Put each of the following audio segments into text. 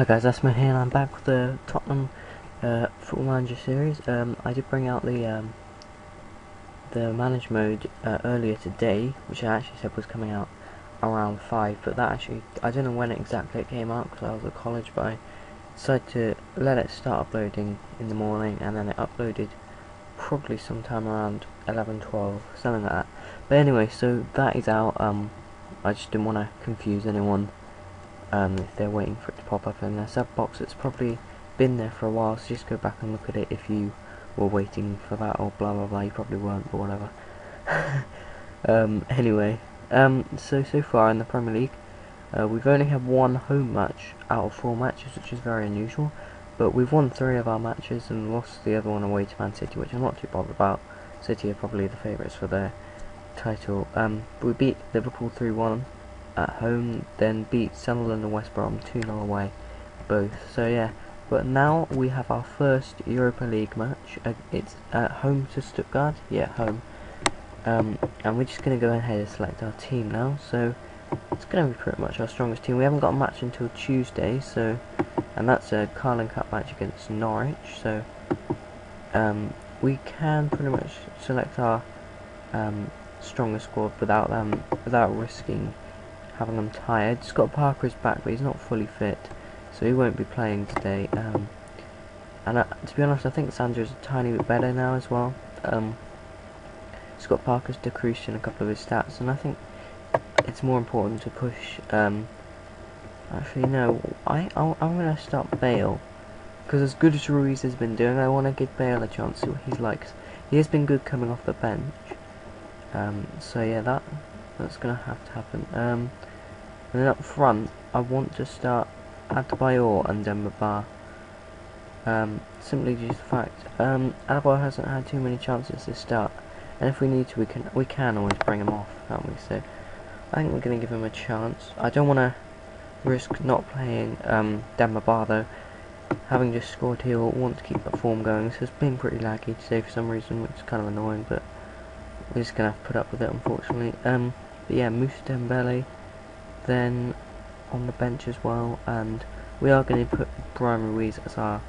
Hi guys, that's me here and I'm back with the Tottenham Football Manager series. I did bring out the manage mode earlier today, which I actually said was coming out around 5, but that actually, I don't know when exactly it came out because I was at college, but I decided to let it start uploading in the morning, and then it uploaded probably sometime around 11, 12, something like that. But anyway, so that is out. I just didn't want to confuse anyone if they're waiting for it to pop up in their sub box. It's probably been there for a while, so just go back and look at it if you were waiting for that or blah blah blah. You probably weren't, but whatever. Anyway, so far in the Premier League, we've only had one home match out of 4 matches, which is very unusual, but we've won 3 of our matches and lost the other one away to Man City, which I'm not too bothered about. City are probably the favourites for their title. We beat Liverpool 3-1 at home, then beat Sunderland and West Brom 2-0 away, both. So yeah, but now we have our first Europa League match. It's at home to Stuttgart. Yeah, home. And we're just going to go ahead and select our team now. So it's going to be pretty much our strongest team. We haven't got a match until Tuesday, so, and that's a Carling Cup match against Norwich. So we can pretty much select our strongest squad without risking having them tired. Scott Parker is back, but he's not fully fit, so he won't be playing today. And to be honest, I think Sandro's a tiny bit better now as well. Scott Parker's decreased in a couple of his stats, and I think it's more important to push. Actually, no, I'm going to start Bale, because as good as Ruiz has been doing, I want to give Bale a chance to see what he's like. He has been good coming off the bench. So yeah, that's going to have to happen. And then up front, I want to start Adebayor and Demba Ba. Simply due to the fact Adebayor hasn't had too many chances to start, and if we need to, we can always bring him off, can't we? So I think we're going to give him a chance. I don't want to risk not playing Demba Ba though. Having just scored, he'll want to keep the form going. So it's been pretty laggy today for some reason, which is kind of annoying, but we're just going to have to put up with it, unfortunately. But yeah, Moussa Dembele then on the bench as well, and we are going to put Brian Ruiz as our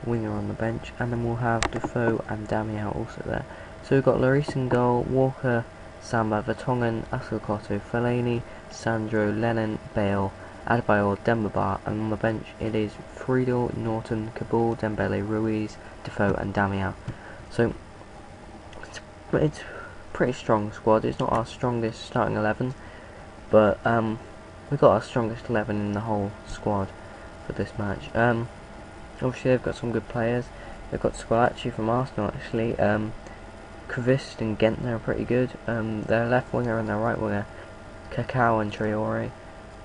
winger on the bench, and then we'll have Defoe and Damiao also there. So we've got Lloris in goal, Walker, Samba, Vertonghen, Ascocotto, Fellaini, Sandro, Lennon, Bale, Adebayor, Demba Ba, and on the bench it is Friedel, Norton, Kabul, Dembele, Ruiz, Defoe and Damiao. So it's pretty strong squad. It's not our strongest starting 11, but we've got our strongest 11 in the whole squad for this match. Obviously they've got some good players. They've got Squillaci from Arsenal actually. Kvist and Gent, they're pretty good. Their left winger and their right winger, Kakao and Traore,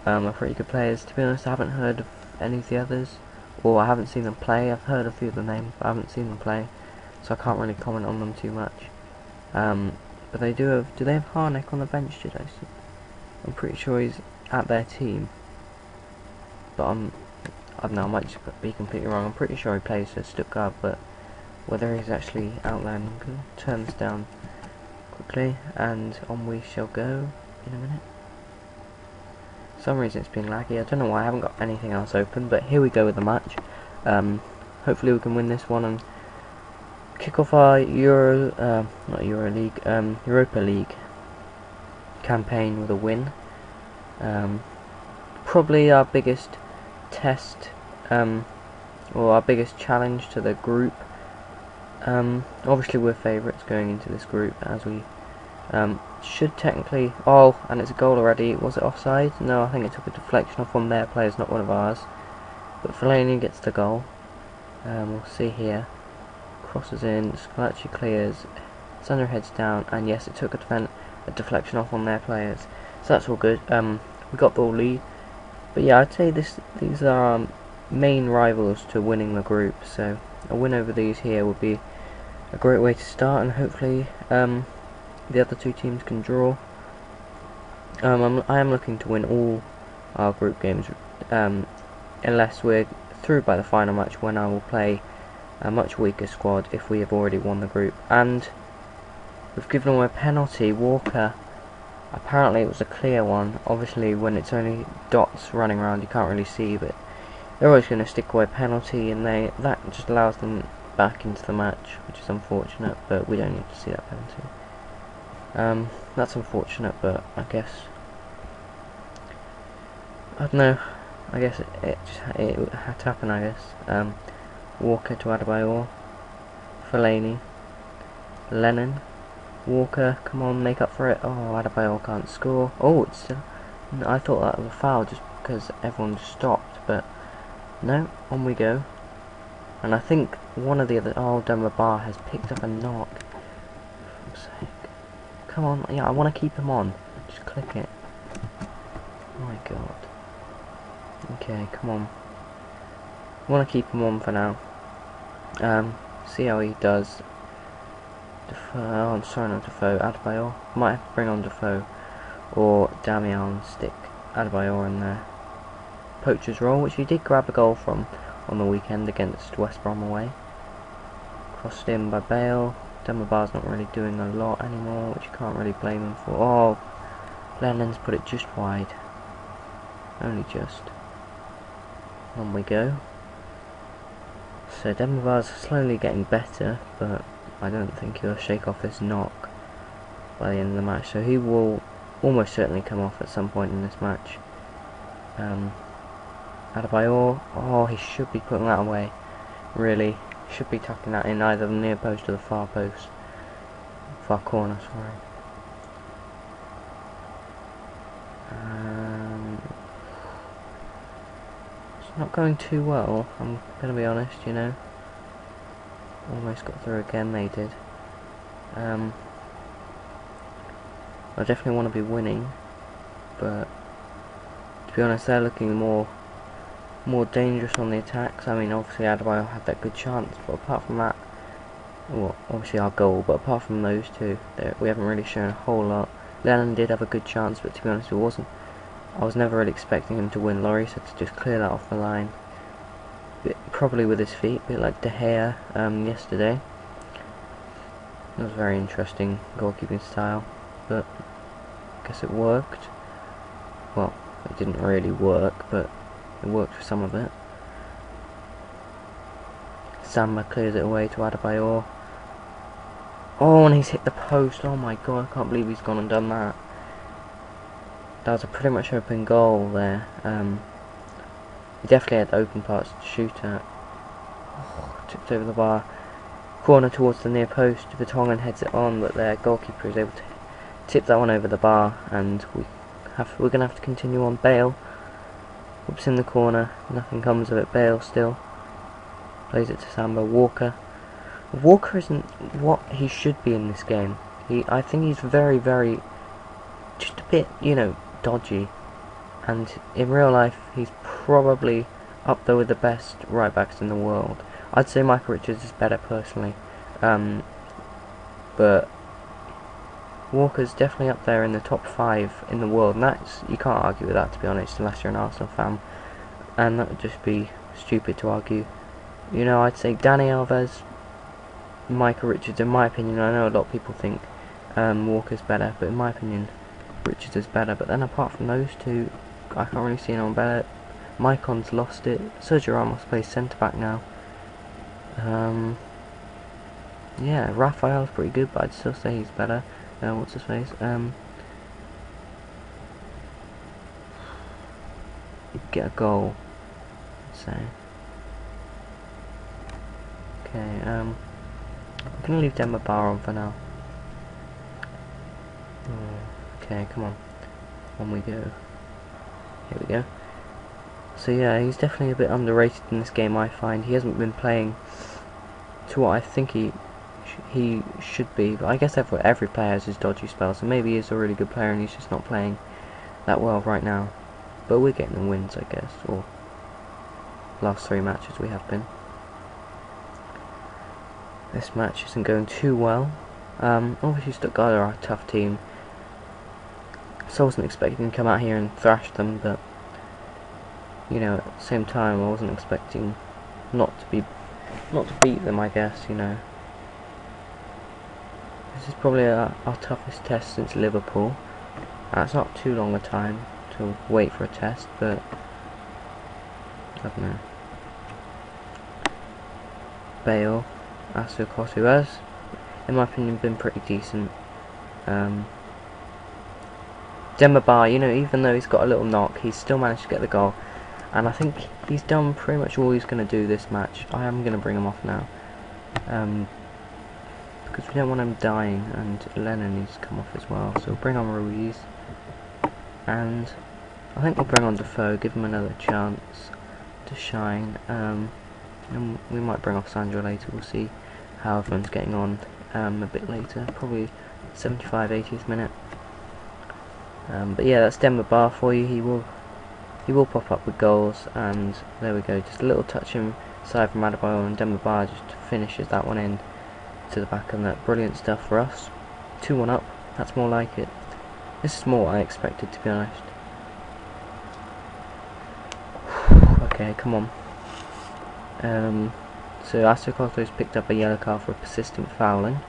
are pretty good players. To be honest, I haven't heard of any of the others, or I haven't seen them play. I've heard a few of the names, but I haven't seen them play, so I can't really comment on them too much. But they do they have Harnik on the bench today? So I'm pretty sure he's at their team, but I don't know, I might just be completely wrong. I'm pretty sure he plays for Stuttgart, but whether he's actually out there, I'm going to turn this down quickly, and on we shall go in a minute. For some reason it's been laggy, I don't know why, I haven't got anything else open, but here we go with the match. Hopefully we can win this one and kick off our Europa League campaign with a win. Probably our biggest test, or our biggest challenge to the group. Obviously we're favourites going into this group, as we should technically. Oh, and it's a goal already. Was it offside? No, I think it took a deflection off one of their players, not one of ours. But Fellaini gets the goal. We'll see here. Crosses in, Squillaci clears, Sandro heads down, and yes, it took a deflection off on their players. So that's all good. We got the lead. But yeah, I'd say these are our main rivals to winning the group, so a win over these here would be a great way to start, and hopefully the other 2 teams can draw. I am looking to win all our group games, unless we're through by the final match, when I will play a much weaker squad if we have already won the group. And we've given away a penalty. Walker, apparently it was a clear one. Obviously when it's only dots running around you can't really see, but they're always going to stick away penalty, and that just allows them back into the match, which is unfortunate, but we don't need to see that penalty. That's unfortunate, but I guess, I don't know, I guess it had to happen, I guess. Walker to Adebayor, Fellaini, Lennon, Walker, come on, make up for it. Oh, Adebayor can't score. Oh, it's still, I thought that was a foul just because everyone just stopped, but no, on we go. And I think one of the other, oh, Bar has picked up a knock. For fuck's sake. Come on, yeah, I want to keep him on. Just click it. Oh my god. Okay, come on. I want to keep him on for now. See how he does. Defoe, oh, I'm sorry, not Defoe, Adebayor. Might have to bring on Defoe or Damian, stick Adebayor in there. Poacher's role, which he did grab a goal from on the weekend against West Brom away. Crossed in by Bale. Bar's not really doing a lot anymore, which you can't really blame him for. Oh, Lennon's put it just wide. Only just. On we go. So Bar's slowly getting better, but I don't think he'll shake off this knock by the end of the match. So he will almost certainly come off at some point in this match. Adebayor, oh, he should be putting that away. Really, should be tucking that in either the near post or the far post. Far corner, sorry. It's not going too well, I'm going to be honest, you know. Almost got through again, they did. I definitely want to be winning, but to be honest, they're looking more dangerous on the attacks. I mean, obviously Adebayor had that good chance, but apart from that, well, obviously our goal, but apart from those two, we haven't really shown a whole lot. Lennon did have a good chance, but to be honest, I was never really expecting him to win. Lloris had to just clear that off the line, probably with his feet, a bit like De Gea yesterday. It was very interesting goalkeeping style, but I guess it worked. Well, it didn't really work, but it worked for some of it. Samba clears it away to Adebayor. Oh, and he's hit the post. Oh my god, I can't believe he's gone and done that. That was a pretty much open goal there. He definitely had open parts to shoot at. Oh, tipped over the bar. Corner towards the near post. Vertonghen heads it on, but their goalkeeper is able to tip that one over the bar, and we're going to have to continue on. Bale whoops in the corner, nothing comes of it. Bale still plays it to Samba. Walker isn't what he should be in this game. I think he's very, very, just a bit, you know, dodgy, and in real life he's probably up there with the best right backs in the world. I'd say Michael Richards is better personally, but Walker's definitely up there in the top 5 in the world, and you can't argue with that, to be honest, unless you're an Arsenal fan, and that would just be stupid to argue. You know, I'd say Dani Alves, Michael Richards, in my opinion. I know a lot of people think Walker's better, but in my opinion Richards is better. But then apart from those two, I can't really see anyone better. Maicon's lost it. Sergio Ramos plays centre back now. Yeah, Raphael's pretty good, but I'd still say he's better. What's his face? Get a goal, I'd say. Okay, I'm gonna leave Demba Ba on for now. Okay, come on. On we go. Here we go. So yeah, he's definitely a bit underrated in this game, I find. He hasn't been playing to what I think he should be, but I guess every player has his dodgy spell, so maybe he's a really good player and he's just not playing that well right now. But we're getting the wins, I guess, or last 3 matches we have been. This match isn't going too well. Obviously Stuttgart are a tough team, so I wasn't expecting to come out here and thrash them, but you know, at the same time I wasn't expecting not to beat them, I guess, you know. This is probably our toughest test since Liverpool. It's not too long a time to wait for a test, but I don't know. Bale, Asuakos, who has, in my opinion, been pretty decent. Demba, you know, even though he's got a little knock, he's still managed to get the goal. And I think he's done pretty much all he's going to do this match. I am going to bring him off now. Because we don't want him dying, and Lennon needs to come off as well. So we'll bring on Ruiz. And I think we'll bring on Defoe, give him another chance to shine. And we might bring off Sandro later, we'll see how everyone's getting on a bit later. Probably 75, 80th minute. But yeah, that's Demba for you. He will pop up with goals, and there we go. Just a little touch inside from Adebayor, and Demba just finishes that one in to the back of that. Brilliant stuff for us. 2-1 up. That's more like it. This is more what I expected, to be honest. Okay, come on. So Asuakos picked up a yellow card for persistent fouling.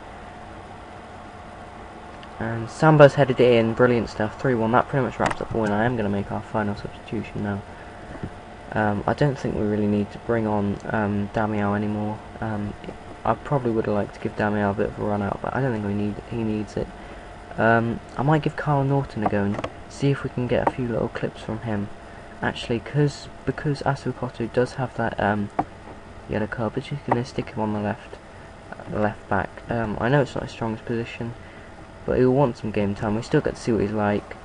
And Samba's headed it in, brilliant stuff, 3-1, that pretty much wraps up the win. I am going to make our final substitution now. I don't think we really need to bring on Damiao anymore. I probably would have liked to give Damiao a bit of a run out, but I don't think he needs it. I might give Carl Norton a go and see if we can get a few little clips from him. Actually, because Asuakos does have that yellow card, but just going to stick him on the left back. I know it's not his strongest position, but he'll want some game time. We still get to see what he's like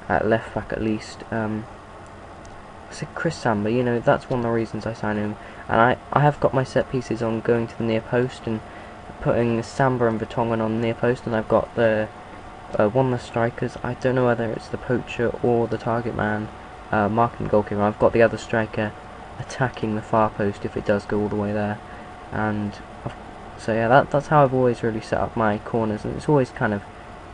at left back at least. So Chris Samba, you know, that's one of the reasons I signed him. And I have got my set pieces on going to the near post and putting Samba and Vertonghen on the near post, and I've got the one of the strikers. I don't know whether it's the poacher or the target man marking the goalkeeper. I've got the other striker attacking the far post if it does go all the way there. And so yeah, that's how I've always really set up my corners, and it's always kind of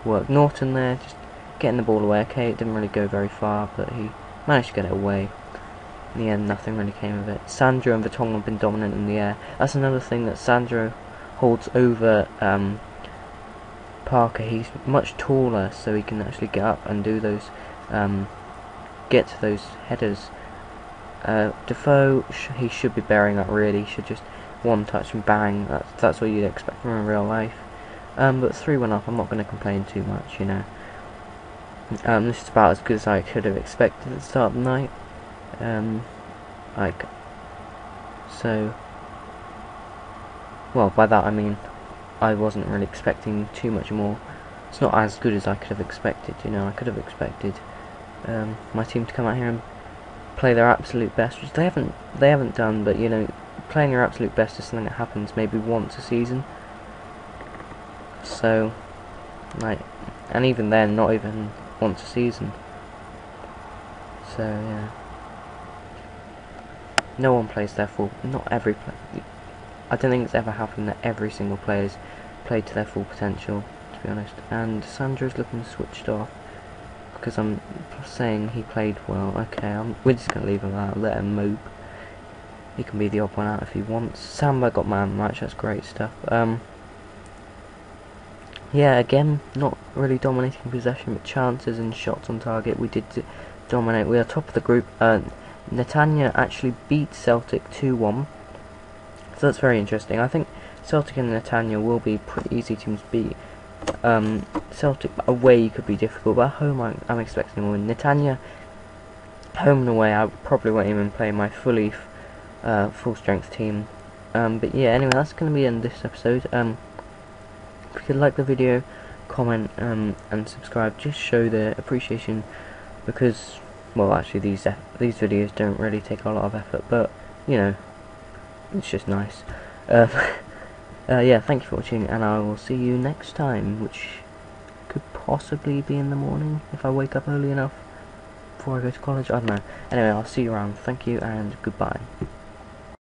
worked. Norton there, just getting the ball away. Okay, it didn't really go very far, but he managed to get it away. In the end, nothing really came of it. Sandro and Vertonghen have been dominant in the air. That's another thing that Sandro holds over Parker. He's much taller, so he can actually get up and do those, get to those headers. Defoe, he should be bearing that really. He should just one touch and bang. That's what you'd expect from him in real life. But 3-1 up, I'm not going to complain too much, you know. This is about as good as I could have expected at the start of the night. Well, by that I mean I wasn't really expecting too much more. It's not as good as I could have expected, you know. I could have expected my team to come out here and play their absolute best, which they haven't done, but you know, playing your absolute best is something that happens maybe once a season. So, like, and even then, not even once a season. So yeah, no one plays their full. Not every player. I don't think it's ever happened that every single player's played to their full potential, to be honest. And Sandro's looking switched off because I'm saying he played well. Okay, we're just gonna leave him out. Let him mope. He can be the odd one out if he wants. Samba got man of the match. That's great stuff. Yeah, again, not really dominating possession, but chances and shots on target, we did dominate. We are top of the group. Netanya actually beat Celtic 2-1, so that's very interesting. I think Celtic and Netanya will be pretty easy teams to beat. Celtic away could be difficult, but at home I'm expecting a win. Netanya, home and away, I probably won't even play my full strength team. But yeah, anyway, that's going to be the end of this episode. If you could like the video, comment, and subscribe, just show the appreciation, because, well, actually these videos don't really take a lot of effort, but, you know, it's just nice. Yeah, thank you for watching, and I will see you next time, which could possibly be in the morning, if I wake up early enough before I go to college, I don't know. Anyway, I'll see you around. Thank you, and goodbye.